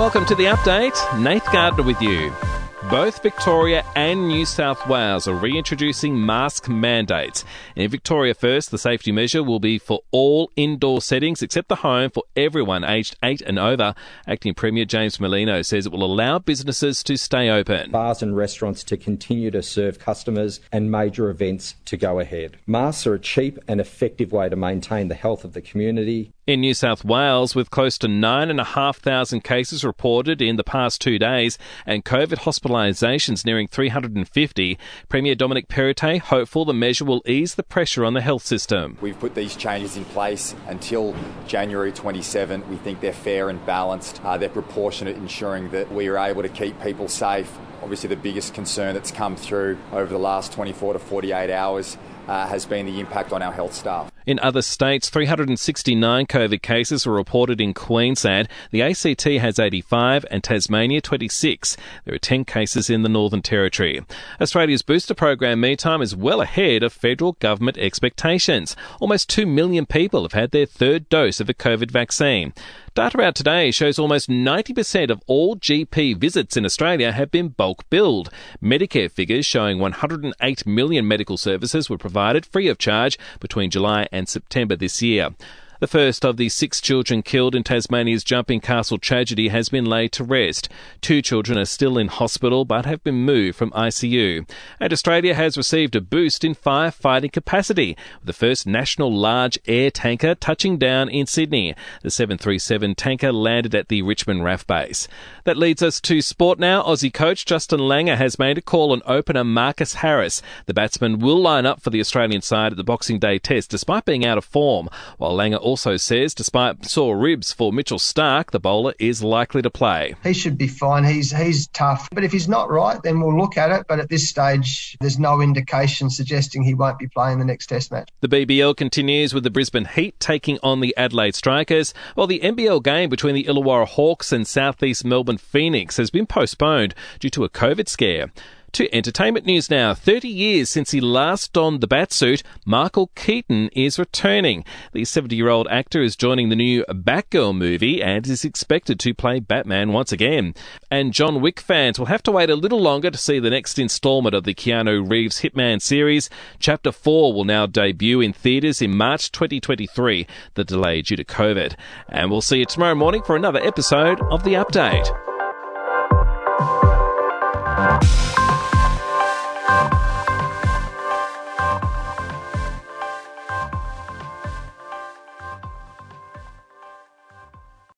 Welcome to the update. Nath Gardner with you. Both Victoria and New South Wales are reintroducing mask mandates. In Victoria first, the safety measure will be for all indoor settings except the home for everyone aged 8 and over. Acting Premier James Merlino says it will allow businesses to stay open. Bars and restaurants to continue to serve customers and major events to go ahead. Masks are a cheap and effective way to maintain the health of the community. In New South Wales, with close to 9,500 cases reported in the past 2 days and COVID hospitalisations nearing 350, Premier Dominic Perrottet hopeful the measure will ease the pressure on the health system. We've put these changes in place until January 27. We think they're fair and balanced. They're proportionate, ensuring that we are able to keep people safe. Obviously, the biggest concern that's come through over the last 24 to 48 hours has been the impact on our health staff. In other states, 369 COVID cases were reported in Queensland. The ACT has 85 and Tasmania 26. There are 10 cases in the Northern Territory. Australia's booster program, meantime, is well ahead of federal government expectations. Almost 2 million people have had their third dose of a COVID vaccine. Data out today shows almost 90% of all GP visits in Australia have been bulk billed. Medicare figures showing 108 million medical services were provided free of charge between July and September this year. The first of the 6 children killed in Tasmania's Jumping Castle tragedy has been laid to rest. 2 children are still in hospital but have been moved from ICU. And Australia has received a boost in firefighting capacity, with the first national large air tanker touching down in Sydney. The 737 tanker landed at the Richmond RAF base. That leads us to sport now. Aussie coach Justin Langer has made a call on opener Marcus Harris. The batsman will line up for the Australian side at the Boxing Day Test despite being out of form, while Langer also says despite sore ribs for Mitchell Starc, the bowler is likely to play. He should be fine. He's tough. But if he's not right, then we'll look at it. But at this stage, there's no indication suggesting he won't be playing the next Test match. The BBL continues with the Brisbane Heat taking on the Adelaide Strikers, while the NBL game between the Illawarra Hawks and South East Melbourne Phoenix has been postponed due to a COVID scare. To entertainment news now. 30 years since he last donned the Batsuit, Michael Keaton is returning. The 70-year-old actor is joining the new Batgirl movie and is expected to play Batman once again. And John Wick fans will have to wait a little longer to see the next instalment of the Keanu Reeves Hitman series. Chapter 4 will now debut in theatres in March 2023, the delay due to COVID. And we'll see you tomorrow morning for another episode of The Update.